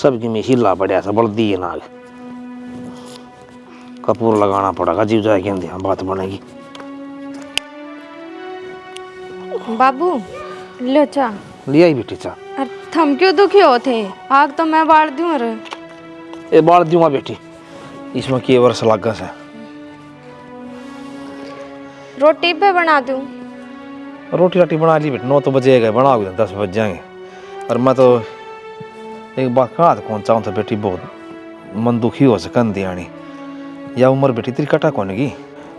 सबकी में हिला पड़ा था बल्दी है नाग। कपूर लगाना पड़ेगा जीव जाए के बात बनेगी। बाबू लो चा लिया ही बेटी चा। अरे थम क्यों दुखी हो थे? आग तो मैं बाढ़ दूं। अरे ये बाढ़ दूंगा बेटी, इसमें की वर्ष लगा है। रोटी पे बना दूं? रोटी राटी बना ली बेटी, 9 तो बजे गए, बनाओगे 10 बज जाएंगे। और मैं तो एक बात कहा तो कौन चाहूँ था बेटी, बहुत मन दुखी हो सकन दियानी या उम्र बेटी तेरी कटा कौन की,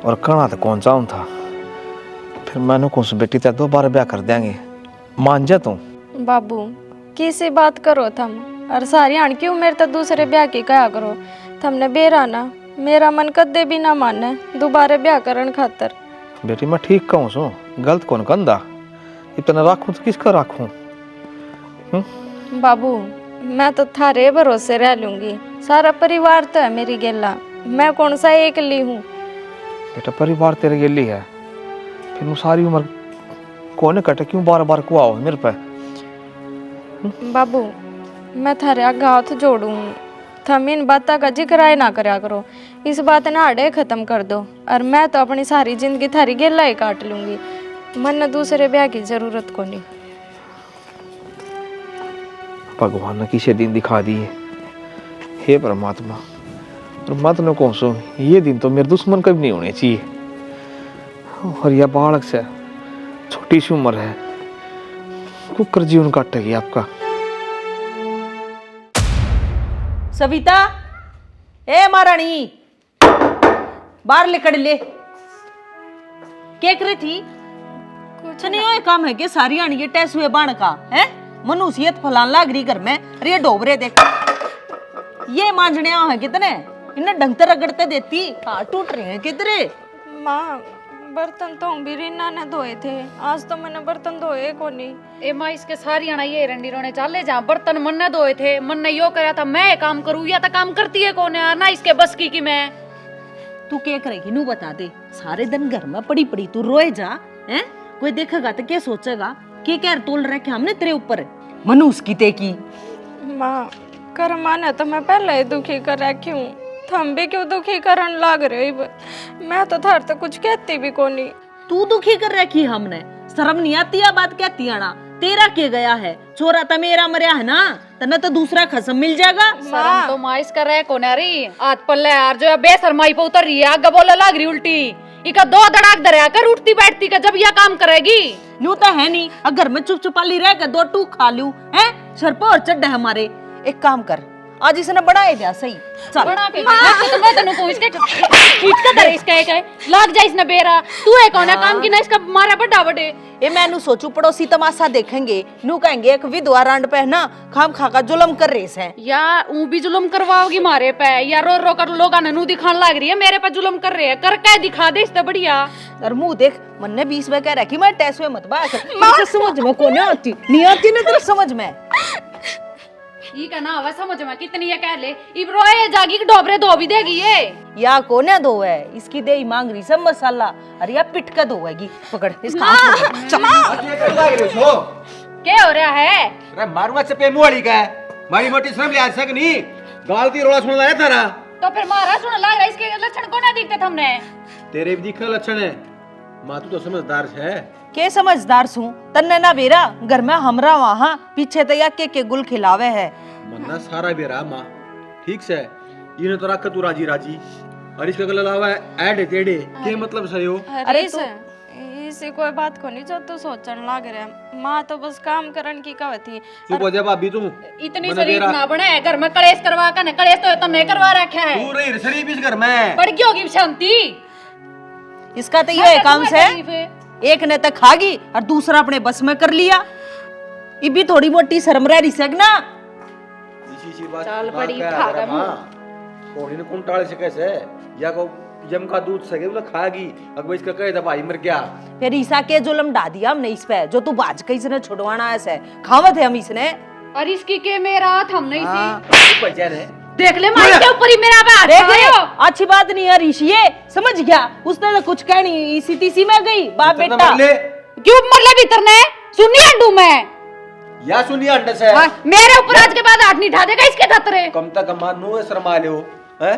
और कहना तो कौन चाहूँ था। फिर मैंने कौन सी बेटी तेरा 2 बार ब्याह कर देंगे, मान जा तू। बाबू किसी बात करो थम, और सारी आण क्यों मेरे तो दूसरे ब्याह की कहा करो। थमने बेरा ना मेरा मन कदे भी ना माने दोबारा ब्याह करन खातर। बेटी मैं ठीक कहूँ सो, गलत कौन कंदा, इतना राखूं तो किसका राखूं। बाबू मैं तो थारे भरोसे रह लूंगी, सारा परिवार तो है मेरी गेला, मैं कौन सा एकली हूँ। बेटा परिवार तेरे गेली है, फिर वो सारी उम्र कौन कटे, क्यों बार बार को आओ मेरे पे। बाबू मैं थारे आगे हाथ जोड़ूं, थम इन बातों का जिक्र ना करया करो, इस बात ने आड़े खत्म कर दो, और मैं तो अपनी सारी जिंदगी थारी गेला ही काट लूंगी। मन दूसरे ब्याह की जरूरत को नहीं। भगवान ने किसे दिन दिखा दिए, हे परमात्मा। और मत न कौन सो, ये दिन तो मेरे दुश्मन कभी नहीं होने चाहिए। और यह बालक से छोटी सी उम्र है, कुकर जीवन काटेगी आपका। सविता, ए महारानी बाहर लेकर ले। क्या कर रही थी? कुछ नहीं, ये काम है कि सारी आनी ये टेस्ट हुए बाण का है, मनुष्यत फलान लाग रही घर में। अरे ये डोबरे देख, ये मांझने है कितने, इन्हें ढंग से रगड़ते देती, हाथ टूट रहे हैं किधरे। माँ बर्तन तो भी रीना ने धोए थे, आज तो मैंने बर्तन धोए को नहीं। ए माँ इसके सारी आना ये रंडी रोने चाले, जहाँ बर्तन मन ने धोए थे, मन ने यो करा था मैं काम करूँ, या तो काम करती है कौन है ना इसके बस की मैं। तू क्या करेगी नू बता दे, सारे दिन घर में पड़ी पड़ी तू रोए जा हैं, कोई देखेगा तो क्या सोचेगा कि क्या तोल रखे हमने तेरे ऊपर मनुष्य की ते की। माँ कर माने तो मैं पहले ही दुखी कर रखी हूँ, थम भी क्यों दुखी करन लाग रहे। मैं तो थार तो कुछ कहती भी को नहीं। तू दुखी कर रखी हमने, शर्म नहीं आती है बात कहती है ना। तेरा के गया है, छोरा तो मेरा मरिया है ना, तना तो दूसरा खसम मिल जाएगा। शर्म तो माँ इसका रहे कौन है रही, आज पल्ले यार जो बेशर्माई पे उतर रही है, आगे बोले लाग रही उल्टी, इका 2 धड़ाक दरिया कर उठती बैठती का जब यह काम करेगी। न्यू तो है नहीं, अगर मैं चुप चुपाली रह के 2 टूक खा लूं हैं, सर पर और चढ़ हमारे। एक काम कर, आज इसने बनाए दिया सही, चल बना के तो मैं तनु को इसके खींच के दे इसका एक लाग जा इसने बेरा, तू है कौन है काम की ना इसका मारा बड़ा बड़े। ए मैनू सोचू पड़ोसी तमाशा देखेंगे, नू कहेंगे एक विधवा रांड पे ना खाम खा का जुल्म कर रही है, या ऊ भी जुल्म करवाओगी मारे पे, या रो रो कर लोग नू दिखाने लग रही है मेरे पे जुल्म कर रहे हैं, कर क्या दिखा दे इससे बढ़िया। और मुंह देख, मन ने 20 में कह रखी मैं टेस्ट में मत बात, मुझे समझ में को नहीं आती, नहीं आती ना तेरे समझ में। ये का ना हवा समझ में कितनी है कह ले, इब्रोए जागी के डोबरे धो भी देगी ये। या कोने दो है, इसकी दे मांग रही सब मसाला, अरे या पिट का धोएगी, पकड़ इसका हाथ में चल। क्या हो रहा है? अरे मारूंगा चपे मुंह वाली का है, मारी मोटी शर्म ले आज तक नहीं, गालती रोला सुन लाया थारा। तो फिर मारा सुन लग रहा, इसके लक्षण को ना दिखते हमने। तेरे भी दिखा लक्षण है, माँ तू तो समझदार है। के समझदार सू, तन्ने ना बेरा घर में हमरा वहाँ पीछे तैया के गुल खिलावे है। मन्ना सारा बेरा माँ ठीक से, इन्हें तो रख तू राजी राजी, और इसका गला लावा है ऐडे तेड़े, के मतलब सही हो। अरे इसी कोई बात को नहीं जो तू सोचन लाग रहा। माँ तो बस काम करन की कह थी। चुप हो जा भाभी तुम, इतनी शरीफ ना बने, घर में कलेश करवा कर न, कलेश तो नहीं करवा रखा है। तू रही शरीफ इस घर में, बढ़ गई होगी शांति। इसका तो ये काम से एक ने तक खागी और दूसरा अपने बस में कर लिया, ये भी थोड़ी मोटी शर्म रह रही ना। इसी बात चाल बात बड़ी क्या है भागा तेरा माँ, कोड़ी ने कौन टाले से कैसे, या को जम का दूध सके बोला खाएगी, अगर इसका कहे था भाई मर गया। फिर ईसा के जुल्म डा दिया हमने इस पे, जो तू बाज के इसने छुड़वाना ऐसे खावत है हम इसने। और इसकी के मेरा हाथ हम नहीं सी पहचान है, देख ले मार के ऊपर ही मेरा हाथ देख है। ले, अच्छी बात नहीं है ऋषि, ये समझ गया, उसने तो कुछ कह नहीं, इसी तीसी में गई बाप बेटा। क्यों मरले भीतर ने सुनी अंडू मैं या सुनिए अंडे से हाँ, मेरे ऊपर आज के बाद हाथ नहीं उठा देगा इसके खतरे कम तक मानू है शर्मा ले हैं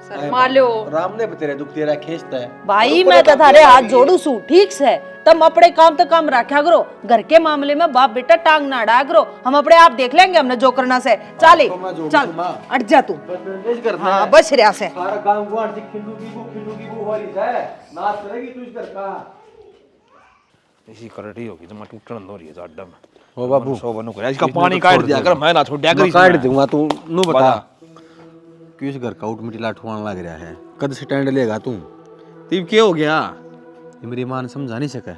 शर्मा लो राम ने तेरे दुख तेरा खींचता है भाई मैं तो थारे हाथ जोड़ू सू ठीक से तुम अपने काम तो काम रखा करो घर के मामले में बाप बेटा टांग ना अड़ा करो हम अपने आप देख लेंगे हमने जो करना से चले चल अट जा तू हाँ बस रहा से सारा काम गुआर से खिल्लू की वो वाली है नाच करेगी तू इस घर का इसी करटी होगी तो मैं टूटन दो रही है अड्डा में ओ बाबू सो बनू कर इसका पानी काट दिया कर मैं ना छोड़ दिया कर मैं काट दूंगा तू नु बता किस घर का उठ मिटी लाठवान लग रहा है कद स्टैंड लेगा तू तीब क्या हो गया ये मेरी मां ने समझा नहीं सका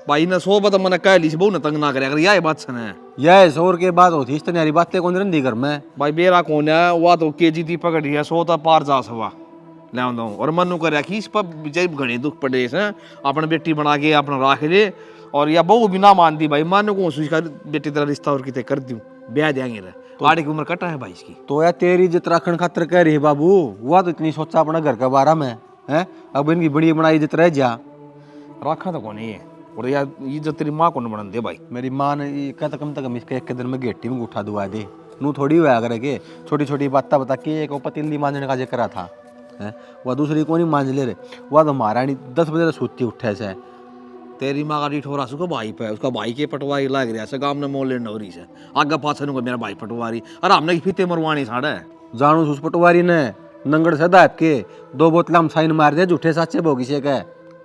भाई ने सो बता मने कह ली बहु न तंग ना करे अगर यह बात सने यह शोर के बाद होती इस तन्यारी बातें कौन रंदी घर में भाई बेरा कौन है वो तो केजी दी पकड़ी है सो तो पार जा सवा ले आंदा हूं और मनु करे कि इस पर जब घणे दुख पड़े है अपने बेटी बना के अपना राख ले और या बहु भी ना मानती भाई मानो को उसका बेटी तेरा रिश्ता और किते कर दूं ब्याह देंगे रे आड़े की उम्र कटा है भाई इसकी तो यार तेरी इज्जत रखन खातर कह रही है बाबू हुआ तो इतनी सोचा अपना घर का बारा में है अब इनकी बड़ी बड़ा इज्जत रह जा रखा तो कौन है और यार इज्जत तेरी माँ को न बनन दे भाई मेरी माँ ने कहता कम तक इसके एक दिन में गेटी में उठा दुआ दे नू थोड़ी हुआ करे के छोटी छोटी बातें बता के एक पतीली मांझने का जिक्र था है वह दूसरी को नहीं मांझ ले रहे वह तो महारानी 10 बजे सोती उठे से तेरी माँ का ठोरा सुखो भाई पे उसका भाई के पटवारी लाग रहा है गांव ने मोल लेने हो रही है आगे पास मेरा भाई पटवारी अरे हमने की फीते मरवानी साढ़े जानू उस पटवारी ने नंगड़ से दाप के 2 बोतला हम साइन मार दे झूठे साचे भोगी से कह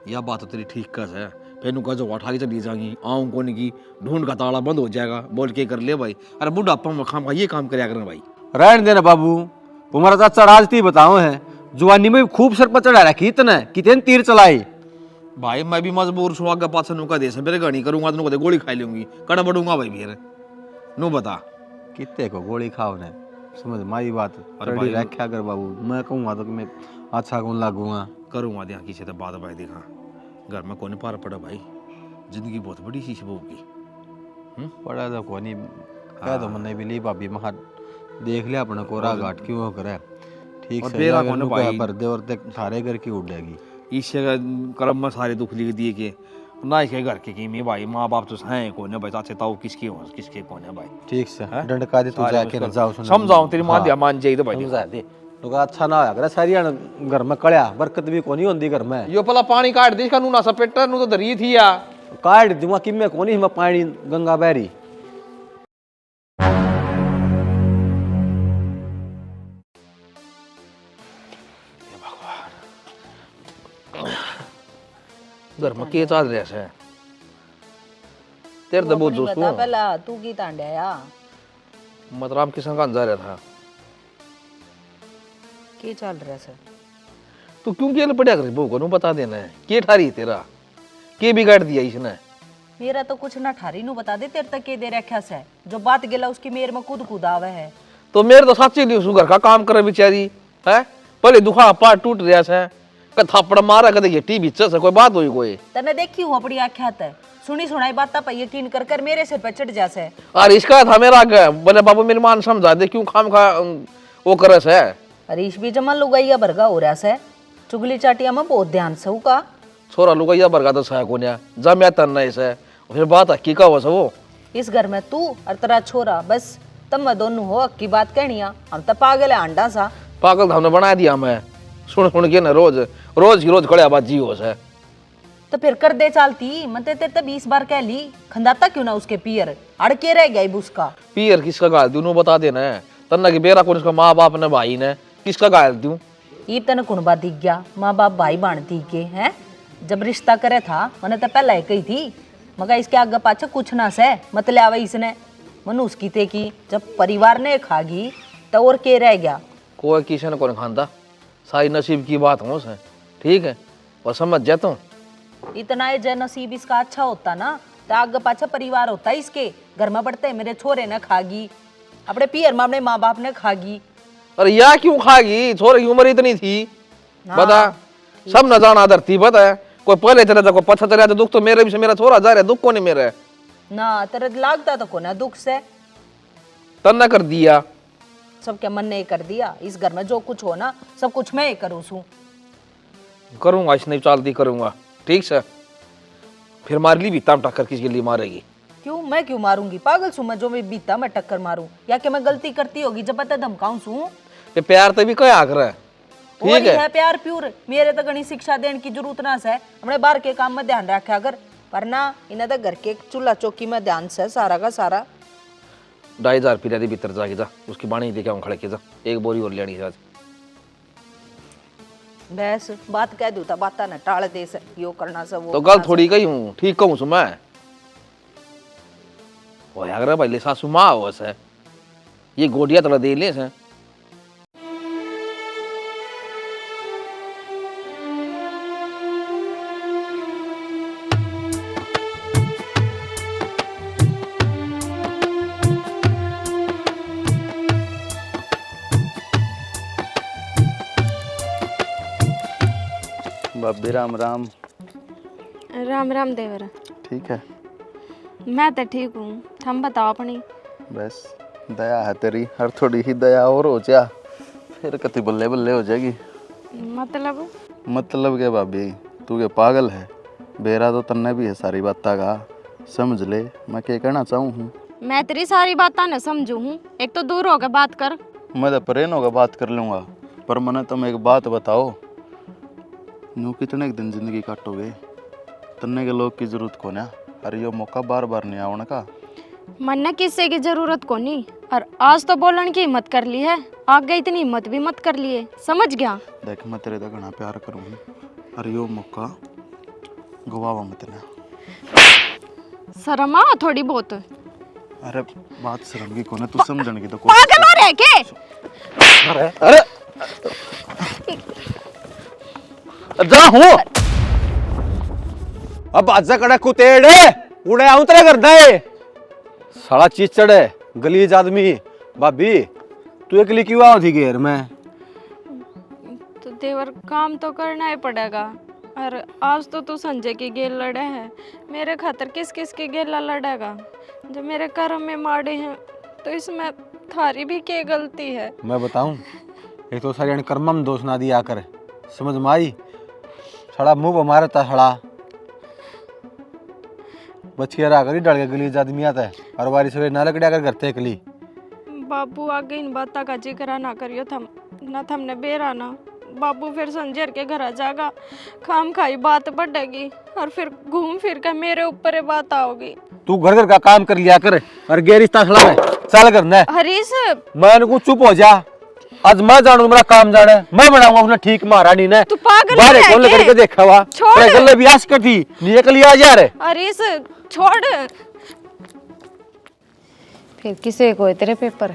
यह बात तो तेरी ठीक कस है फिर नुका जो उठा के चली जाएगी आऊँ कौन की ढूंढ का ताला बंद हो जाएगा बोल के कर ले भाई अरे बुढ़ापा में खाम ये काम कराया करना भाई रहने देना बाबू तुम्हारा चाचा राजती बताओ है जुआनी में खूब सर पर चढ़ा रखी इतना कितने तीर चलाई भाई मैं भी मजबूर छू आगे पास नुका दे मेरे गणी करूंगा तो नुका गोली खा लूंगी कड़ा बढ़ूंगा भाई फिर नु बता कितने को गोली खाओ ने समझ मारी बात अरे भाई रखा कर बाबू मैं कहूँगा तो कि मैं अच्छा कौन लागूंगा करूंगा यहाँ किसी तो बात भाई देखा घर में कौन पार पड़ा भाई जिंदगी बहुत बड़ी चीज बहू की पड़ा तो को नहीं कह दो मैंने भी ली भाभी महा देख लिया अपना कोरा घाट क्यों करे ठीक से बेरा कौन भाई भर दे और तक सारे घर की उड़ेगी ईश्वर कर्म में सारे दुख लिख दिए के ना इसके घर के की मैं भाई माँ बाप तो हैं कौन है भाई चाचे ताऊ किसके हो किसके कौन है भाई ठीक से डंडका दे तू जाके न जाओ सुन समझाऊं तेरी मां दिया मान जाई तो भाई समझा दे तो का अच्छा ना होया करे सारी घर में कड़या बरकत भी कोनी होंदी घर में यो पला पानी काट दी इसका नूना सा पेटर नु तो धरी थी या काट दूंगा कि मैं कोनी मैं पानी गंगा बहरी घर में के चल रहा है तेरे तो बहुत दोस्त हूं पहला तू की तांड्या मतलब राम किशन का जा रहा था की चल रहा है तू क्यों केल पड़ा कर बहू को नु बता देना है के ठारी तेरा के बिगाड़ दिया इसने मेरा तो कुछ ना ठारी नु बता दे तेरे तक के दे रखा से जो बात गेला उसकी मेर में कूद कूद आवे है तो मेरे तो साची ली घर का काम करे बेचारी है पहले दुखा पार टूट रहा है क थापड़ मारा कदे ये टीवी से कोई बात हुई कोई तने देखी हूं अपनी आंखें है सुनी सुनाई बात पर यकीन कर कर मेरे सिर पे चढ़ जासे और इसका था मेरा बोले बाबू मेरी मान समझा दे क्यों खाम खा वो करे से हरीश भी जमा लुगाइया भरगा हो रहा से चुगली चाटिया में बहुत ध्यान से का छोरा लुगाइया भरगा तो सह कोन्या जम या तन नहीं से फिर बात हकी का हो वो इस घर में तू और तेरा छोरा बस तब मैं दोनों हो की बात कहनिया हम तो पागल है अंडा सा पागल तो हमने बना दिया मैं सुन सुन के ना रोज रोज की रोज खड़े बाजी हो से तो फिर कर दे चालती मैं तेरे तो 20 बार कह ली खंदाता क्यों ना उसके पियर अड़के रह गया उसका पियर किसका गाल दूं बता देना है तन्ना की बेरा कौन इसका माँ बाप ने भाई ने किसका गाल दूं ये तन कुणबा दिख गया माँ बाप भाई बाण दिख गए हैं जब रिश्ता करे था मैंने तो पहले ही कही थी मगर इसके आगे पाछे कुछ ना से मतलब आवे इसने मनु उसकी थे की जब परिवार ने खागी तो और के रह गया कोई किसी ने कौन खानता सारी नसीब की बात हो से ठीक है और समझ जाता हूँ इतना ये जय नसीब इसका अच्छा होता ना तो आगे पाछे परिवार होता इसके घर में बढ़ते मेरे छोरे ने खागी अपने पियर में अपने माँ बाप ने खागी अरे या क्यों खागी छोरे की उम्र इतनी थी बता सब न जाना धरती पता है कोई पहले चला जाए कोई पछा चला जाए दुख तो मेरे भी से मेरा छोरा जा रहा है दुख को नहीं मेरा ना तेरे लागता तो को ना दुख से तन्ना कर दिया सबके मन ने कर दिया इस घर में जो कुछ हो ना सब कुछ मैं ही करूँ सू करूंगा इसने चालती करूंगा ठीक से फिर मार ली भी ताम टक्कर किसके लिए मारेगी क्यों मैं क्यों मारूंगी? पागल सू मैं जो मैं बीता मैं टक्कर मारूं या कि मैं गलती करती होगी जब पता धमकाऊं सू? ये प्यार तो भी कोई आकर है और ही है प्यार प्यूर। मेरे तो गणी शिक्षा देने की जरूरत ना है, हमने बाहर के काम में ध्यान रखा अगर, पर ना इन्हें तो घर के चूल्हा चौकी में ध्यान से सारा का सारा। 2,500 रुपया दे भीतर जाके जा, उसकी बाणी दे के आऊँ खड़े के जा, एक बोरी और लेनी है आज। बस बात कह दूँ बात ना टाल दे से यो करना से वो तो गल थोड़ी कही हूँ, ठीक कहूँ सु मैं वो यार भाई ले सासू माँ हो से ये गोडिया तला दे ले से। बाबी राम राम। राम राम देवर। ठीक है, मैं तो ठीक हूँ, हम बताओ अपनी। बस दया है तेरी, हर थोड़ी ही दया और हो जा, फिर कति बल्ले बल्ले हो जाएगी। मतलब क्या भाभी, तू क्या पागल है? बेरा तो तन्ने भी है सारी बात का, समझ ले मैं क्या कहना चाहूँ हूँ। मैं तेरी सारी बातें न समझू हूँ, एक तो दूर होकर बात कर। मैं तो परेन होकर बात कर लूँगा, पर मैंने तुम एक बात बताओ, यूँ कितने दिन जिंदगी काटोगे? तन्ने के लोग की जरूरत को ना, अरे यो मौका बार बार नहीं आवने का। मन ने किससे की जरूरत को नहीं, और आज तो बोलन की हिम्मत कर ली है, आगे इतनी हिम्मत भी मत कर लिए, समझ गया? देख मैं तेरे तो घना प्यार करूँ, अरे यो मौका गवावा मत ना। शर्म आ थोड़ी बहुत। अरे बात शर्म की कोने, तू समझने की तो पागल हो रहे के? अरे जा हूँ अब आजा कड़ा कुतेड़े उड़े आऊं तेरे कर दे साला चीचड़ है गलीज आदमी। भाभी तू अकेली क्यों आओ थी घेर में? तो देवर काम तो करना ही पड़ेगा, और आज तो तू संजय की गेल लड़े है, मेरे खातर किस किस की गेला लड़ेगा? जब मेरे कर्म में माड़े हैं तो इसमें थारी भी क्या गलती है? मैं बताऊं, एक तो सारे कर्म में दोष ना दिया कर, समझ में आई? सड़ा मुंह पर मारता सड़ा बचिया रहा करी डल के गलीज आदमी आता है, और बारी सवेरे ना लकड़िया कर करते अकली। बाबू आगे इन बातों का जिक्र ना करियो, थम ना थमने बेरा ना। बाबू फिर संजय के घर आ जाएगा, खाम खाई बात बढ़ेगी, और फिर घूम फिर कर मेरे ऊपर बात आओगी। तू घर घर का काम कर लिया कर, और गेरिश्ता सड़ा में चल करना है। हरीश मैं को चुप हो जा, आज मैं जानू मेरा काम जाने, मैं बनाऊंगा उसने ठीक महारानी ने। तू पागल बाहर है कौन लेकर के देखा हुआ छोड़। गले ब्यास कर दी निकल लिया जा रे। हरीश छोड़। फिर किसे को तेरे पेपर?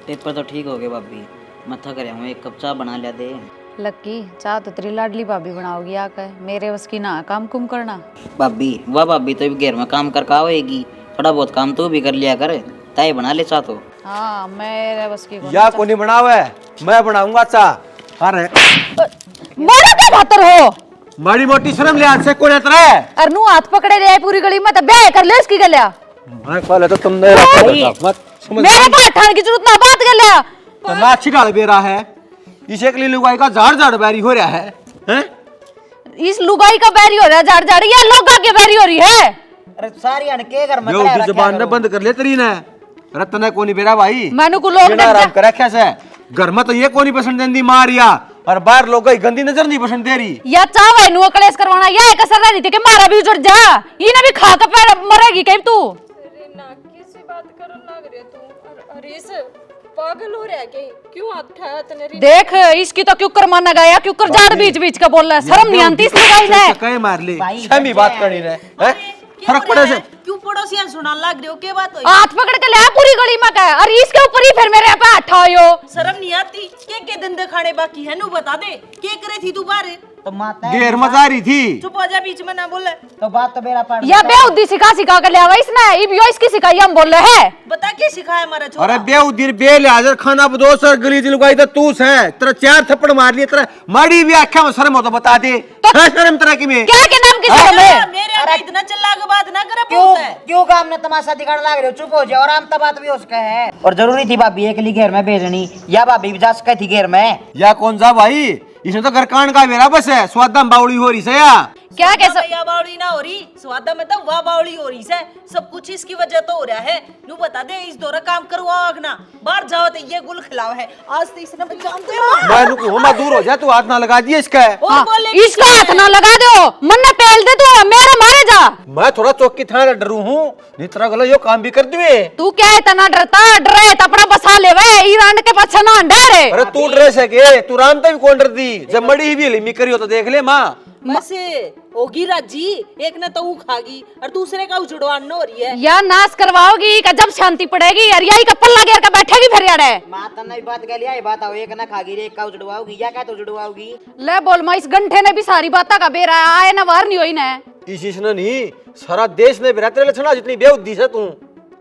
पेपर तो ठीक हो गए भाभी, मैं थक रहा हूँ, एक कप चाय बना लिया दे। लक्की चाह तो तेरी लाडली भाभी बनाओगी आकर, मेरे बस की ना काम कुम करना। भाभी वाह भाभी तो भी घर में काम कर होएगी, थोड़ा बहुत काम तू भी कर लिया कर, ताई बना ले चाह तो। हाँ मेरे बस की या कोनी बनावे, मैं बनाऊंगा चाह। अरे मारो क्या भातर हो? माड़ी मोटी शर्म ले आज से कोने तरे अरनू हाथ पकड़े रहे पूरी गली में, तो ब्याह कर ले इसकी गलिया। मैं पहले तो तुमने मत समझ मेरे को ठान की जरूरत ना बात कर लिया। तो ना अच्छी डाल बेरा है, इसे के लिए लुगाई का झाड़ झाड़ बैरी हो रहा है, हैं? इस लुगाई का बैरी हो रहा है झाड़ झाड़, या लोगा की बैरी हो रही है? अरे सारी अन के घर में यो उसी जबान ने बंद कर ले तेरी ने, रत्न है कोनी बेरा भाई। मैंने को लोग बिना आराम करे कैसे? घर में तो ये कोनी पसंद देंदी मारिया, और बाहर लोग गंदी नजर नहीं पसंद दे रही। या चावे नु कलेश करवाना, या एक असर रही थी कि मारा भी उजड़ जा, ये ना भी खा के पैर मरेगी कहीं तू। किसी बात करन लग रहे तू, और हरीश पागल हो रहा है क्यों हाथ उठाया तने? देख इसकी तो क्यों कर माना गया, क्यों कर झाड़ बीच बीच का बोल रहा है, शर्म नहीं आती इस लुगाई ने? कहे मार ले छमी बात करनी ने, हैं? फर्क पड़े से क्यों पड़ोसियां सुनान लग रहे हो? के बात हुई? हाथ पकड़ के ले पूरी गली में का, और इसके ऊपर ही फिर मेरे पे हाथ आयो। शर्म नहीं आती? के धंधे खाने बाकी है नु बता दे, के करे थी तू बाहर? तो माता घेर मजा रही थी। चुप हो जा, बीच में ना बोले। तो बात तो मेरा पड़ या बेउद्दी सिखा सिखा कर ले आवा इसने, इब यो इसकी सिखाई हम बोल रहे हैं। बता के सिखाया हमारा छोरा? अरे बेउद्दीन बेलिहाजर खाना बदोस और गलीज लुगाई तो तू है, तेरा 4 थप्पड़ मार लिए, तेरा माड़ी भी आंखें में शर्म हो तो बता दे। है शर्म तेरा की में? क्या के नाम की शर्म है? मेरे आगे इतना चिल्ला के बात ना करे। क्यों काम ने तमाशा दिखाने लग रहे हो? चुप हो जाओ, और आम तो बात भी हो सके है। और जरूरी थी भाभी एक लिए घर में भेजनी, या भाभी भी जा सके थी घर में? या कौन सा भाई, इसने तो घर कांड का मेरा बस है, स्वादम बाउड़ी हो रही से या क्या कैसा या बावली ना हो रही स्वादा में तो वाह बावली हो रही से सब कुछ इसकी वजह तो हो रहा है। नू बता दे इस दौरा काम करवाओ ना बाहर जाओ तो ये गुल खिलाओ है आज तो इसने जानते हो मैं नुकू हूं, मैं दूर हो जा, तू हाथ ना लगा दिए इसका। और बोले इसका हाथ ना लगा दो, मन न पेल दे तू, मेरे मारे जा। मैं थोड़ा चौकी थाना डरू हूं, नहीं तरह गलत यो काम भी कर दिए। तू क्या इतना डरता, डरे तो अपना बसा ले वे, ईरान के पाछा ना डरे। अरे तू डरे सके, तू रामता भी कौन डर दी, जब मड़ी भी लिमी करी हो तो देख ले माँ। वैसे होगी राजी एक ने तो ऊ खागी और दूसरे का उजड़वान हो रही है। या नाश करवाओगी का जब शांति पड़ेगी, यार यही का पल्ला घेर के बैठेगी फिर यार। माँ तन्ना भी बात कह लिया, ये बात आओ एक ना खागी रे, एक का उजड़वाओगी या क्या तो उजड़वाओगी। ले बोल मैं इस गंठे ने भी सारी बातें का बेरा आए ना बाहर नहीं हुई ना। इसी ने नहीं सारा देश ने बेरा तेरे लक्षणा जितनी बेउद्दी है तू।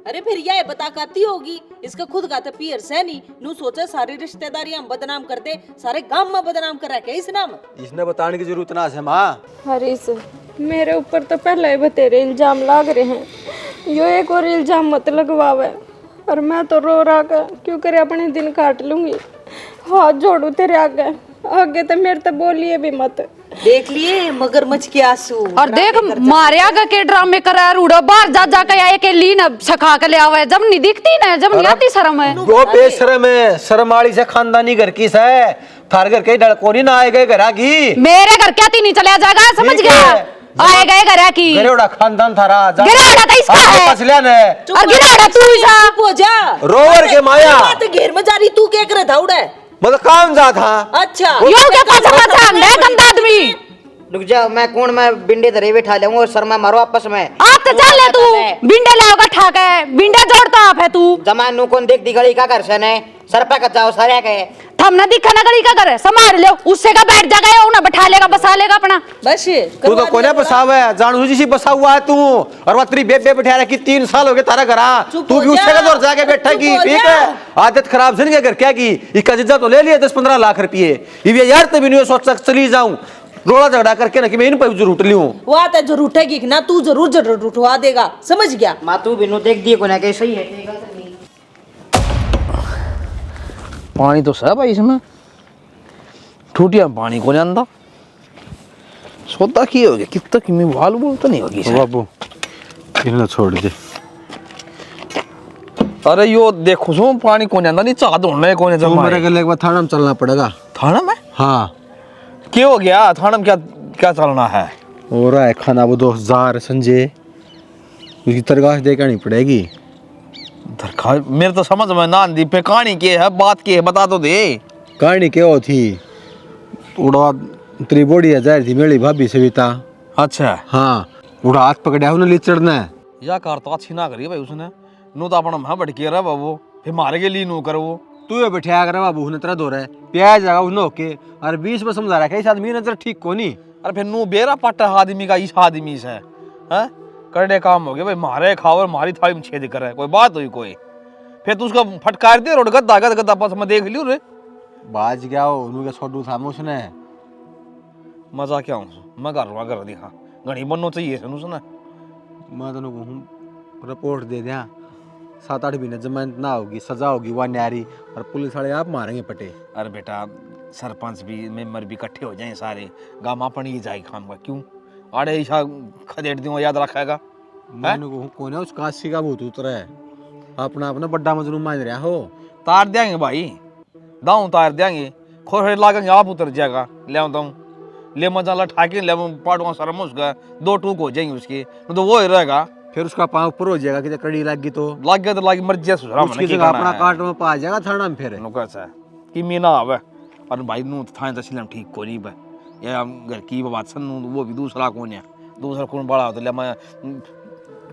अरे फिर यह बता काती होगी इसका खुद का तो पियर से नहीं नू सोचे सारी रिश्तेदारी हम बदनाम करते सारे गांव में बदनाम कर रखे इस नाम। इसने बताने की जरूरत ना है माँ। हरीश मेरे ऊपर तो पहले ही बतेरे इल्जाम लाग रहे हैं, यो एक और इल्जाम मत लगवावे। और मैं तो रो रहा कर क्यों करे अपने दिन काट लूंगी। हाथ जोड़ू तेरे आगे, आगे तो मेरे तो बोलिए भी मत। देख लिए मगरमच्छ के आंसू। और देख मारे आगे के ड्रामे करा रूड़ा बाहर जा जा के आए के लीन सखा के ले आवे, जब नहीं दिखती ना, जब नहीं आती शर्म है। वो बेशरम है, शर्माली से खानदानी घर की है, थार घर के डड़कोनी ना आए गए घरा की। मेरे घर क्या नहीं चला जाएगा, समझ गया? आए गए घर की गिरोड़ा खानदान थारा गिराड़ा तो इसका है और गिराड़ा तू इसा चुप हो जा रोवर के माया बात घेर में जा रही तू क्या करे धाउड़े। मतलब काम जा था। अच्छा यो क्या पाछा पाछा अंडे गंदा आदमी। रुक जा, मैं कौन मैं बिंडे धरे बैठा ले और शर्मा मारो आपस में। आप तो चल ले तू बिंडे लाओगा ठाक है, बिंडे जोड़ता आप है तू। जमान नु कौन देख दी गली का घर से ने सर पे कचाओ सारे के थम ना दिखा ना गली का करे संभाल लो, उससे का बैठ जाएगा उन्हें बैठा लेगा बसा लेगा अपना। बस तू तो कोने बसाव है, जानू जी बसा हुआ है तू, और वह तेरी बेबे बैठा रखी 3 साल हो गए तारा घरा, तू भी उससे का दौर जाके बैठा की। ठीक है आदत खराब से घर क्या की, इसका जिज्जा तो ले लिया 10-15 लाख रुपये, ये यार तभी नहीं सोच सक चली जाऊं रोड़ा झगड़ा करके ना कि मैं इन पर जरूर लूं। वो तो जरूर उठेगी ना, तू जरूर जरूर उठवा देगा समझ गया। माँ तू बिनु देख दिए को ना कैसे ही है। पानी तो सब है इसमें, ठूटिया पानी को नहीं आंदा। सोता की हो गया कितना कि मैं वाल बोल तो नहीं होगी बाबू इन्हें छोड़ दे। अरे यो देखो सो पानी को नहीं आंदा, नहीं चाह ढूंढने को नहीं जमा। मेरे गले के बाद थाना में चलना पड़ेगा। थाना में? हाँ क्या हो गया थाना में, क्या क्या चलना है? हो रहा है खाना वो 2000 संजय, उसकी तरगाश देनी पड़ेगी। दरखास्त मेरे तो समझ में ना आंदी पे कहानी के है बात के है बता तो दे। कहानी क्या हो थी, उड़ा तेरी बॉडी है जाहिर थी मेरी भाभी सविता। अच्छा हाँ उड़ा हाथ पकड़ा उन्हें ले चढ़ना है। या कार तो अच्छी ना करी भाई उसने, नो तो अपना मैं भटके रहा बाबू, फिर मारे के लिए नो कर वो। तू ये बैठा कर बाबू ने तेरा दो रहा है प्याज जागा उन्हें होके और 20 में समझा रहा है इस आदमी नजर ठीक को नहीं। अरे फिर नो बेरा पट्टा आदमी का इस आदमी से हैं करने काम हो गया भाई, मारे खाओ और मारी थाली में छेद कर कोई बात हुई कोई, फिर तू उसका फटकार दे रोड गद्दा गद गद्दा पास में देख लियो रे। बाज गया हो उन्होंने छोड़ू था उसने मजा क्या हूँ मैं कर दिखा घनी बनना चाहिए सुना। मैं तो कहूँ रिपोर्ट दे दिया 7-8 महीने जमानत ना होगी, सजा होगी वह न्यारी, और पुलिस वाले आप मारेंगे पटे। अरे बेटा सरपंच भी मेंबर भी इकट्ठे हो जाए सारे गाँव अपन ही जाए खाम का क्यों आड़े ईशा खदेड़ दूंगा याद रखेगा। मैंने कहूँ कौन है उस काशी का भूत उतरा है, अपना अपना बड़ा मजलूम मान रहा हो। तार देंगे भाई दाऊं तार देंगे खोर लागेंगे आप उतर जाएगा ले आता हूँ ले मजा लठा के ले पाटूंगा शर्म उसका 2 टूक हो जाएंगे उसके तो वो ही रहेगा। फिर उसका पाँव ऊपर हो जाएगा कि कड़ी लग गई तो लग गया तो लगी मर्जी सुधरा उसकी जगह अपना काट में पा जाएगा थाना में। फिर कैसा है कि मीना आवे और भाई नू थाने तहसील ठीक को नहीं भाई या घर की बात सुन वो भी दूसरा कौन है, दूसरा कौन बड़ा हो तो ले मैं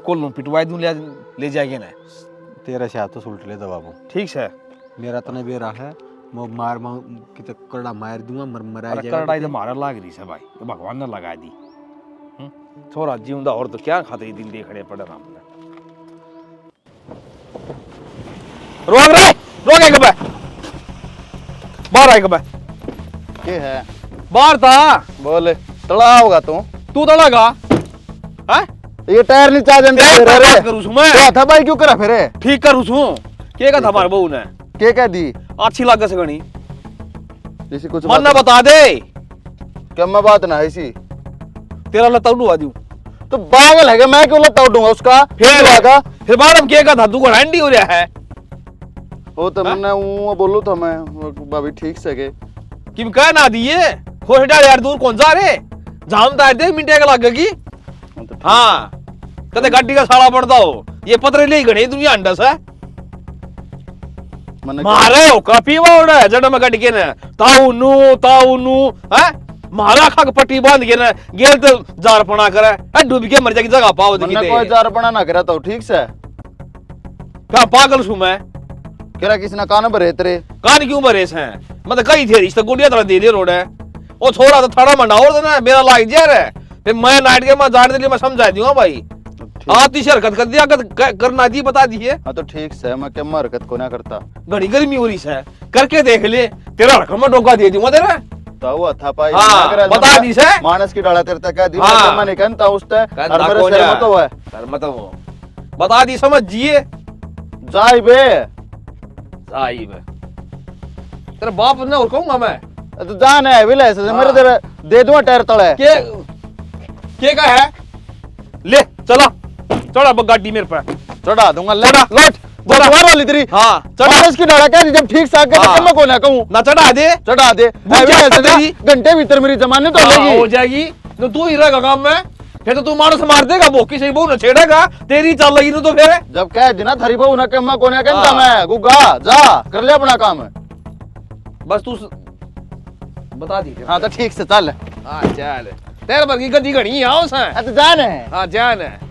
कोल पिटवाई दूं ले जाएंगे ना। तेरा से तो सुलट ले बाबू ठीक है मेरा तो नहीं बेरा है, मैं मार कि तो करड़ा मार दूंगा मरा जाएगा। करड़ा तो मारा लाग रही है भाई, ये भगवान ने लगा दी थोड़ा जीवंदा और तो क्या खाते दिन देख खड़े पड़े राम ने। रोक रे रोके कब बाहर आए कब क्या है बाहर था बोले तड़ा होगा तू तो लगा है ये टायर नहीं चाह देंगे करूँ मैं क्या था भाई क्यों करा फिर ठीक करूँ के का था हमारे बहू ने के कह दी अच्छी लग से गणी जैसे कुछ मन ना बता दे क्या मैं बात ना है इसी तेरा लता उड़वा दूं। तो पागल है क्या? मैं क्यों लता उड़ूंगा उसका? फिर मैडम के का था तू को हैंडी हो रहा है वो तो मैंने वो बोलू था मैं भाभी ठीक से के किम कह ना दिए खोश डाल यार दूर कौन जा रे जानता है 1 मिनट का लगेगी। हाँ कदे गाड़ी का साला पड़ता हो ये पत्र ले गणे दुनिया अंडस है मैंने मारे हो काफी वाड़ है जड़ में गाड़ी के ने ताऊ है मारा खा के पट्टी बांध के ना गेल तो जार पना करे है डूब के मर जाएगी जगह पाओ देखी मैंने कोई जार बना ना करा तो ठीक से क्या पागल छू मैं करा किसी ने कान भरे तेरे कान क्यों भरेस हैं मतलब कई थे रिश्ता गुड़िया तरह दे रोड है वो थोड़ा तो थोड़ा मंडा और देना मेरा लाग जा रहा है फिर मैं नाइट के मैं जाने के लिए मैं समझा दूंगा भाई आती हरकत कर दिया करना दी बता दिए। हाँ तो ठीक से मैं क्या हरकत को ना करता घड़ी गर्मी हो रही है करके देख ले तेरा रकम में डोका दे दूंगा तेरा तो वो था पाई हाँ, बता दी से मानस की डाला तेरे तक दी हाँ। मैंने कहता उसते कहता और मेरे कौन सिर है? में तो है सर मतलब वो बता दी समझ जिए जाई बे साहिब तेरा बाप ने और कहूंगा मैं तो जान है विले से मेरे तेरे दे दूंगा टायर तले के का है ले चला चढ़ा गाड़ी मेरे पे चढ़ा दूंगा ले चढ़ा। लौट चढ़ा। चढ़ा वाली तेरी हाँ चढ़ा मानस की डाला क्या जब ठीक से आके हाँ। तो मैं को ना कहूं ना चढ़ा दे चढ़ा दे वो क्या तेरी? घंटे भीतर मेरी जमानत हो हाँ, हो जाएगी जाएगी तो तू ही रहेगा काम में फिर तो तू मानस मार देगा बोकी से बहु न छेड़ेगा तेरी चल लगी तो फिर जब कह दिना थरी बहु ना मैं को ना कहता हाँ। मैं गुगा जा कर ले अपना काम बस तू बता दी हाँ तो ठीक से चल हाँ चल तेरे पर की गद्दी घनी आओ सा तो जान है हाँ जान है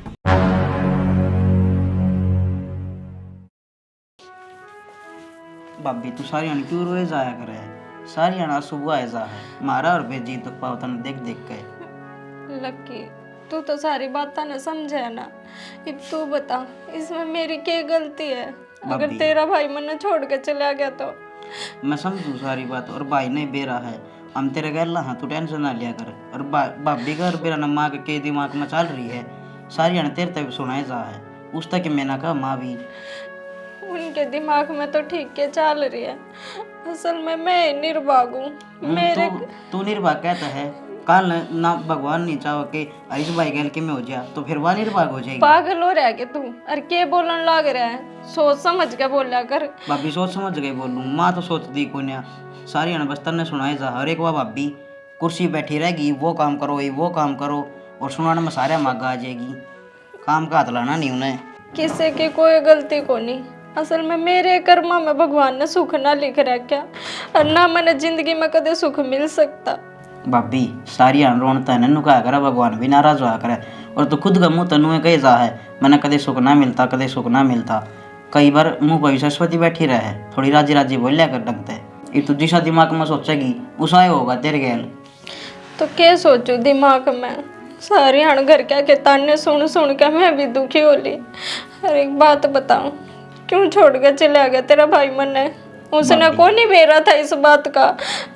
भाभी तू सारी आने क्यों रोए जाया करे सारी आना सुबह आए जा है मारा और बेजी तो पाव तन देख देख के लक्की तू तो सारी बातें न समझे ना अब तू बता इसमें मेरी क्या गलती है अगर भाभी। तेरा भाई मन छोड़ के चला गया तो मैं समझू सारी बात और भाई नहीं बेरा है हम तेरे घर ला हाँ तू टेंशन ना लिया कर और भाभी का और बेरा न माँ के दिमाग में चल रही है सारी आने तेरे तक सुनाए जा है उस तक मैंने कहा माँ भी उनके दिमाग में तो ठीक के चल रही है असल में मैं निर्भाग हूँ मेरे तू निर्भाग कहता है कल ना भगवान नहीं चाहो कि इस भाई गल के में हो जाए तो फिर वह निर्भाग हो जाएगी पागल हो रहा है कि तू और के बोलन लग रहा है सोच समझ के बोला कर भाभी सोच समझ गई बोलूँ माँ तो सोचती को ना सारी अन बस्तर ने सुनाई जा हर एक बार भाभी कुर्सी बैठी रहेगी वो काम करो और सुनाने में सारे मांगा आ जाएगी काम का हाथ लाना नहीं उन्हें किसी की कोई गलती को नहीं असल में मेरे कर्मा में भगवान ने सुख ना लिख रखा और ना मैंने जिंदगी में कदे सुख मिल सकता भाभी सारी अन रोनता है नन्नू कहा करे भगवान भी नाराज हुआ करे और तो खुद का मुँह तनु कही जा है मैंने कदे सुख ना मिलता कई बार मुँह पर सरस्वती बैठी रहे थोड़ी राजी राजी बोलिया कर लगता है ये तू जिसा दिमाग में सोचेगी उसा होगा तेरे गैल तो क्या सोचू दिमाग में सारी हण घर क्या के ताने सुन सुन के मैं भी दुखी हो ली। हर एक बात बताऊं क्यों छोड़ के चला गया तेरा भाई मन्ने उसने को नहीं बेरा था इस बात का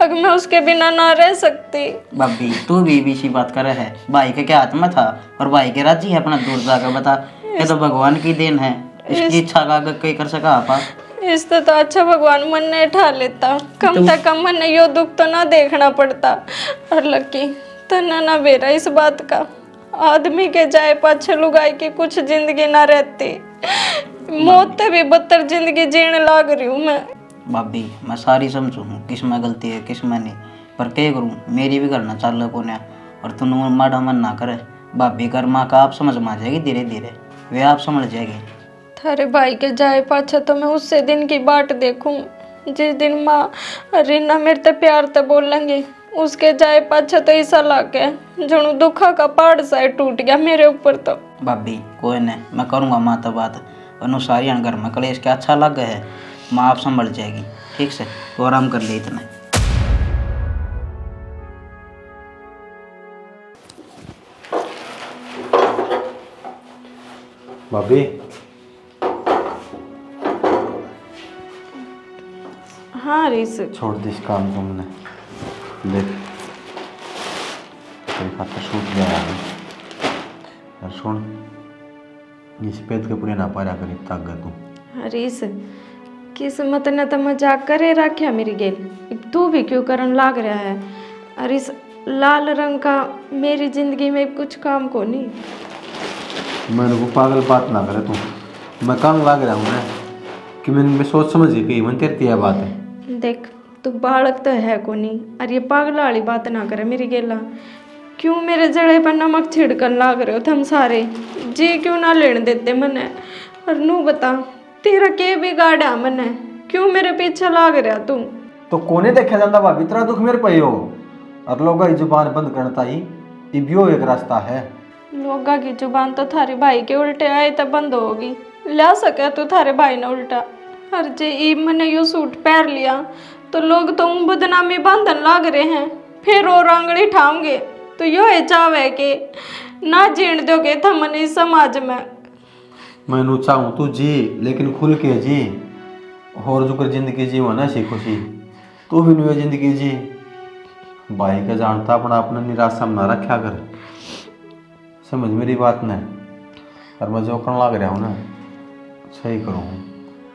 अगर मैं उसके बिना ना रह सकती। भाभी तू भी सी बात कर है भाई के क्या हाथ में था और भाई के राजी है अपना दूर जाकर बता ये तो भगवान की देन है इसकी इच्छा का आगे कहीं कर सका आपा इससे तो अच्छा भगवान मन ने उठा लेता कम से कम मन यो दुख तो ना देखना पड़ता। और लकी तना ना बेरा इस बात का आदमी के जाए पाछे लुगाई की कुछ जिंदगी ना रहती मौत से भी बदतर जिंदगी जीने लाग रही हूँ मैं। भाभी मैं सारी समझू हूँ किस में गलती है किस में नहीं पर क्या करूँ मेरी भी करना चाल को ना और तुम माड़ा मन ना करे भाभी कर माँ का आप समझ में आ जाएगी धीरे धीरे वे आप समझ जाएगी। थारे भाई के जाए पाछा तो मैं उससे दिन की बाट देखूं जिस दिन माँ रीना मेरे ते प्यार ते बोलेंगे उसके जाए पाछा तो ऐसा लागे जणु दुखा का पहाड़ सा टूट गया मेरे ऊपर। तो भाभी कोई नहीं मैं करूँगा माँ तो बात अनुसारी घर में कलेश के अच्छा लग है माँ आप संभल जाएगी ठीक से तो आराम कर ले इतना। भाभी हाँ रीस छोड़ दिस काम को मैंने देख तेरे खातर सूट ले आया हूँ यार सुन इस पेद के पूरे ना पारा कर ताकत तू रीस किस्मत ने तो मजाक करे रखा मेरी गेल अब तू भी क्यों करन लाग रहा है। अरे लाल रंग का मेरी जिंदगी में कुछ काम को नहीं। मैंने को पागल बात ना करे तू। मैं काम लाग रहा हूँ ना कि मैं सोच समझ गई मन तेरी यह बात है। देख तू बालक तो है को नहीं, और ये पागल वाली बात ना करे मेरी गेला। क्यों मेरे जड़े पर नमक छिड़कन लाग रहे हो तुम सारे? जी क्यों ना लेने देते मने? और नू बता तेरा के बिगाड़ा मने? क्यों मेरे पीछे लाग रहा तू? तो कोने देखा जाता भाभी इतना दुख मेरे पे हो, और लोग जुबान बंद करता ही इबियो एक रास्ता है। लोगा की जुबान तो थारे भाई के उल्टे आए तो बंद होगी। ला सके तो थारे भाई ने उल्टा। हर जे ई मैंने यो सूट पहन लिया तो लोग तो बदनामी बांधन लाग रहे हैं, फिर और आंगड़ी ठाऊंगे तो यो है चावे के ना जीण दोगे थमन इस समाज में। मैं चाहूँ तू जी, लेकिन खुल के जी, और जुकर जिंदगी जीव ना सी खुशी तू भी नहीं जिंदगी जी। भाई का जानता अपना अपना निराशा में ना रखा कर, समझ मेरी बात ने। और मैं जो करने लग रहा हूँ ना सही करूँ,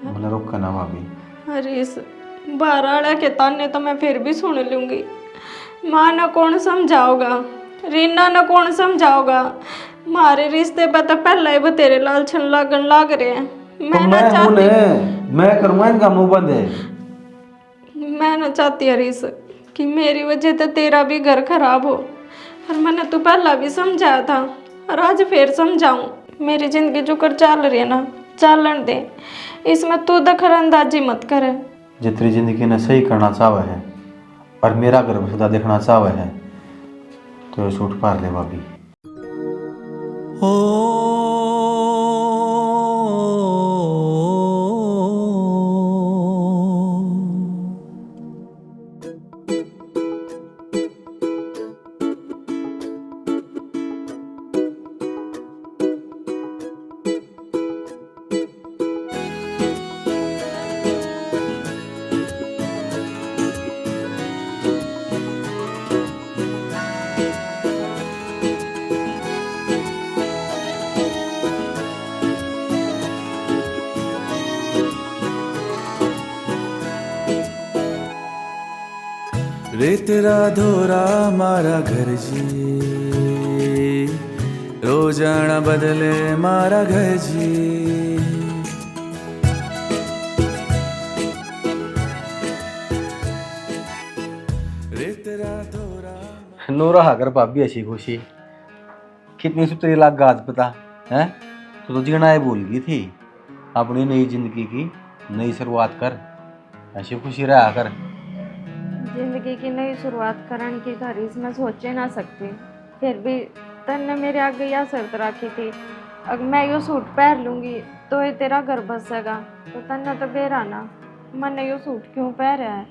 मैंने रोका ना भाभी। अरे इस बाराड़ा के ताने तो मैं फिर भी सुन लूंगी। माँ न कौन समझाओगा, रीना न कौन समझाओगा। हमारे रिश्ते पे तो पहले ही बतेरे लालछन लागन लाग रहे हैं। मैं ना चाहती, मैं करूँगा इनका मुंह बंद है। मैं ना चाहती हरीश कि मेरी वजह से तेरा भी घर खराब हो। और मैंने तो पहला भी समझाया था और आज फिर समझाऊं। मेरी जिंदगी जो कर चल रही है ना चलन दे, इसमें तू दखल अंदाजी मत करे। जितनी जिंदगी ने सही करना चाहे है और मेरा गर्भ सदा देखना चाहे है तो ये सूट पार ले भाभी। रे तेरा धोरा मारा घर जी, रोजाना बदले मारा घर जी। रे तेरा धोरा नूरा हाकर भाभी ऐसी खुशी कितनी सुतरी लाग गाज पता है। तो जीना ही भूल गई थी, अपनी नई जिंदगी की नई शुरुआत कर, ऐसी खुशी रहा कर। जिंदगी की नई शुरुआत करने की तारीफ मैं सोचे ना सकती, फिर भी तन ने मेरे आगे यह शर्त रखी थी अगर मैं यो सूट पहन लूँगी तो ये तेरा घर बसेगा। तो तन ने तो बेराना मैंने यो सूट क्यों पहना है।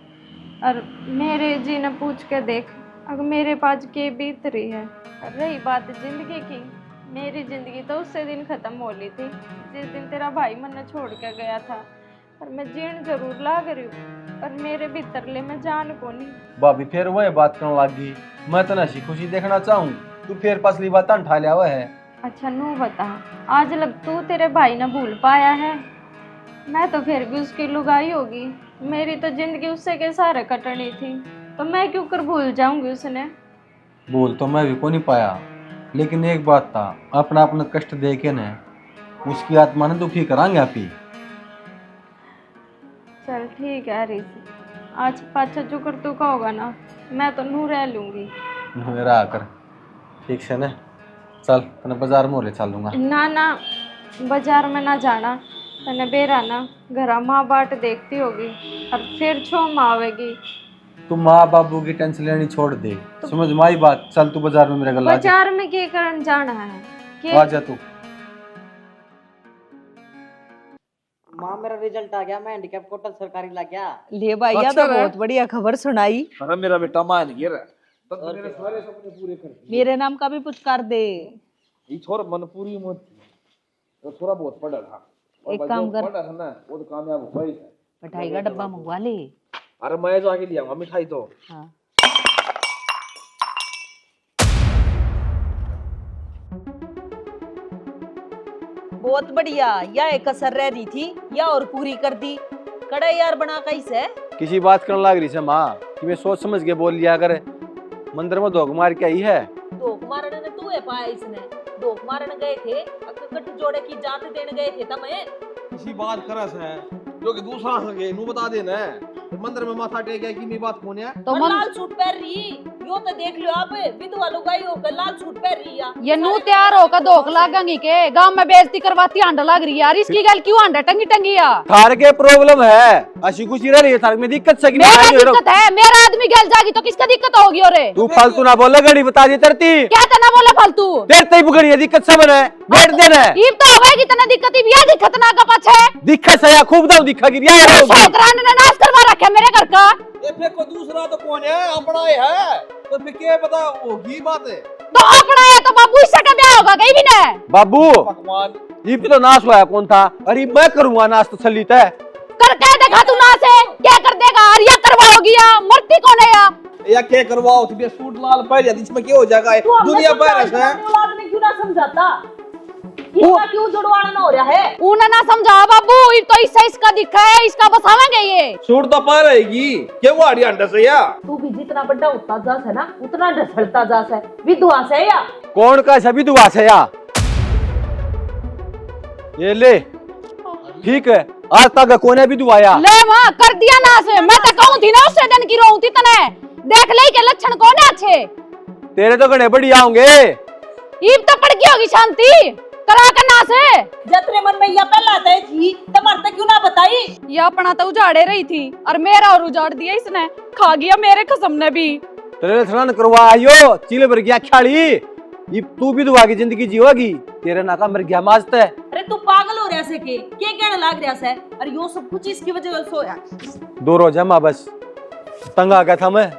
और मेरे जी ने पूछ के देख अगर मेरे पास के बीत रही है। रही बात जिंदगी की, मेरी जिंदगी तो उससे दिन ख़त्म हो ली थी जिस दिन तेरा भाई मैंने छोड़ के गया था। और मैं जीण जरूर लाग रही हूँ और मेरे भीतरले में जान को नहीं। भाभी फिर वही बात करने लगी, मैं तो ऐसी खुशी देखना चाहूँ, तू फिर पसली बात उठा लिया हुआ है। अच्छा नू बता, आज लग तू तेरे भाई ने भूल पाया है? मैं तो फिर भी उसकी लुगाई होगी। मेरी तो जिंदगी उससे के सारे कटनी थी, तो मैं क्यों कर भूल जाऊंगी उसने? बोल तो मैं भी को नहीं पाया, लेकिन एक बात था, अपना अपना कष्ट दे के न उसकी आत्मा ने दुखी करांगे आप ही। चल ठीक है हरीश, आज पाछा जो कर तू कहोगा ना मैं तो नू रह लूंगी। मेरा आकर ठीक से न चल, तने बाजार में ले चल दूंगा। ना ना बाजार में ना जाना, तने बेरा ना घर माँ बाट देखती होगी और फिर छो माँ आवेगी। तू माँ बाबू की टेंशन लेनी छोड़ दे, समझ माई बात। चल तू बाजार में मेरे गला बाजार में क्या करने जाना है? आ जा तू। माँ मेरा रिजल्ट आ गया, मैं हैंडीकैप कोटा सरकारी लग गया। ले भाई यह तो बहुत बढ़िया खबर सुनाई। अरे मेरा बेटा मान गया तब तो मेरे सारे सपने पूरे कर दिए। मेरे नाम का भी कुछ कर दे। ये छोरा मन पूरी मत तो थोड़ा बहुत पढ़ा था, और एक काम कर, पढ़ा था ना वो तो कामयाब हुआ ही था। मिठाई का डब्बा मंगवा ले। अरे मैं जाके ले आऊंगा मिठाई तो। हाँ। बहुत बढ़िया, या एक कसर रह रही थी या और पूरी कर दी। कड़ा यार बना कैसे किसी बात करने लग रही से माँ कि मैं सोच समझ के बोल लिया कर, मंदिर में धोख मार के आई है। धोख मारने ने तू है पाया इसने। धोख मारने गए थे, अकट जोड़े की जात देने गए थे तमें। इसी बात करस है जो कि दूसरा सके नु बता देना है। मंदिर में माथा टेक गया कि मेरी बात कौन है? तो और मन लाल सूट पहन रही, यो तो देख लो आप, विधवा लुगाई होकर लाल सूट पहन रही है। ये नू तैयार होकर धोख लागेंगी के गांव में बेइज्जती करवाती हांडा लग रही है यार। इसकी गल क्यों हांडा टंगी टंगी आ? थार के प्रॉब्लम है, अशी कुछ रह रही है थार में दिक्कत से कि मेरा नहीं हो रहा। दिक्कत है, मेरा आदमी गल जागी तो किसका दिक्कत होगी? और तू फालतू ना बोले, गड़ी बता दी तरती क्या तना बोले फालतू? तेरे ही बुगड़ी है, दिक्कत से बने बैठ देना है। ईब तो होगा कितना दिक्कत ही बिया दिक्कत ना का पाछे दिक्कत से या खूब दाऊ दिखा कि यार शैतान ने नाश करवा रखा है मेरे घर का। ये फिर को दूसरा तो कौन है? अपना ही है तो फिर क्या पता होगी बात है। तो अपना है तो बाबू इससे का ब्याह होगा कहीं भी ना। बाबू भगवान ये तो नाश हुआ कौन था? अरे मैं करूंगा नाश तो सलीता है। कर के देखा तू ना से क्या कर देगा? और या करवाओगी या मूर्ति कौन है या क्या करवाओ तो सूट लाल पहन जाती इसमें क्या हो जाएगा? दुनिया पर है आदमी क्यों ना समझाता? इसका क्यों जुड़वाना ना हो रहा है? उन्हें ना समझा बाबू, ये तो इससे इसका दिखा है, इसका बसावेंगे ये। सूट तो पा रहेगी क्या वो आड़ी अंडा से या? तू भी जितना बड़ा होता जास है ना उतना ढसड़ता जास है। विधवा से या कौन का सभी दुआ से या? ये ले ठीक है, आज तक कोने भी दुआया ले मां कर दिया ना से। मैं तो कहूं थी ना उससे दिन की रोऊं थी तने। देख ले के लक्षण कौन है अच्छे? तेरे तो गड़े बढ़िया होंगे। ईब तो पड़ गई होगी शांति करा के ना से। जतरे मन में या पहला तय थी तमर तक क्यों ना बताई? या अपना तो उजाड़े रही थी और मेरा और उजाड़ दिया इसने। खा गया मेरे कसम ने भी। तेरे स्नान करवायो चिले भर गया खाली। ये तू भी दुआ की जिंदगी जीवागी, तेरे नाका मर गया माजते। अरे तू पागल हो रहा से के कहने लाग रहा से? अरे यो सब कुछ इसकी वजह से होया। 2 रोज है माँ, बस तंग आ गया था मैं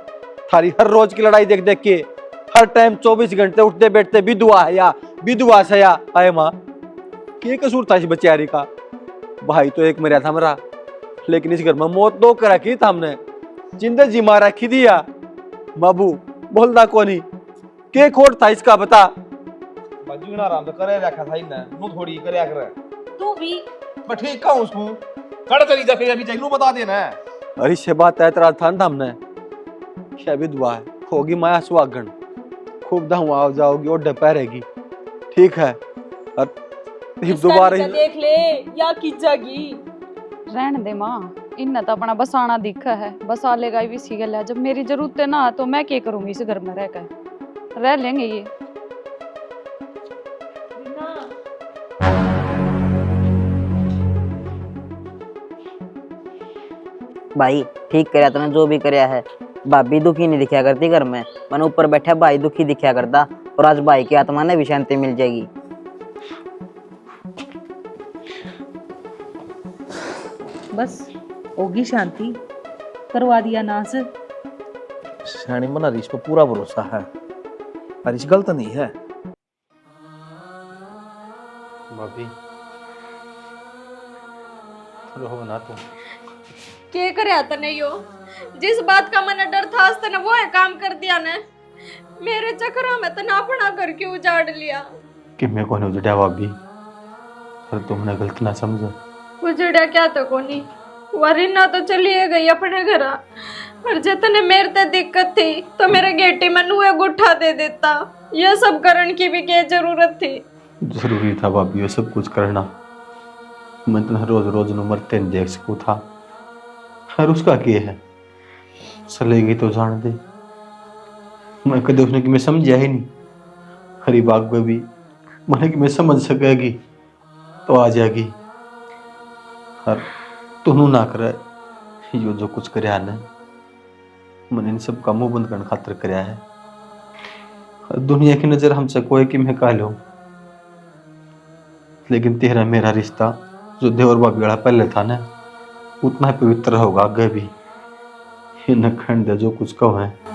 थारी हर रोज की लड़ाई देख देख के। हर टाइम 24 घंटे उठते बैठते विधवा है या विधवा से या आए माँ। क्या कसूर था इस बेचारी का? भाई तो एक मरा था मेरा, लेकिन इस घर में मौत 2 कर रखी था हमने। जिंदगी जी मार रखी दिया। बाबू बोलता कोनी के खोट था इसका बता। बजू ना आराम तो करे रखा था इन्हें नु थोड़ी करया करे। तू भी मैं ठीक कहूं उसको कड़ करी जा फिर अभी चाहिए बता देना है। अरे से बात है तेरा था हमने क्या विधवा है होगी माया सुहागन, खूब दाऊ आओ जाओगी और डपा रहेगी। ठीक है और दोबारा देख ले या की जागी। रहने दे माँ, इन तो अपना बसाना दिखा है, बसा लेगा ही इसी गल है। जब मेरी जरूरत है ना तो मैं क्या करूंगी इस घर में रहकर? रह लेंगे ये। भाई ठीक करया तूने जो भी करया है। भाभी दुखी नहीं दिखा करती घर में, मैंने ऊपर बैठा भाई दुखी दिखा करता। और आज भाई की आत्मा ने भी शांति मिल जाएगी। बस होगी शांति, करवा दिया नास। शानी मना रिश पर पूरा भरोसा है, रिश गलत नहीं है। भाभी रो ना तुम। के करे तने यो? जिस बात का मन डर था आज तने वो है काम कर दिया ने। मेरे चक्करों में तना अपना घर क्यों उजाड़ लिया? कि मैं कौन उजड़ा भाभी, पर तुमने गलत ना समझो। उजड़ा क्या तो कोनी, वरीना तो चलिए गई अपने घर। और जितने मेरे ते दिक्कत थी तो मेरे गेटी में नुए गुठा दे देता। ये सब करण की भी क्या जरूरत थी? जरूरी था भाभी ये सब कुछ करना। मैं तो रोज रोज न मरते नहीं देख सकूं था। और उसका क्या है, चलेगी तो जान दे। मैं कदे उसने कि मैं समझा ही नहीं। हरी बाग में भी मैंने कि मैं समझ सकेगी तो आ जाएगी। और तू ना करे यो जो कुछ करया ने, मैंने इन सब का मुंह बंद करने खातिर करया है। और दुनिया की नजर हमसे कोई कि मैं कह लूं, लेकिन तेरा मेरा रिश्ता जो देवर भाभी वाला पहले था ना, उतना ही पवित्र होगा आगे भी। ये न खंड जो कुछ कहो है।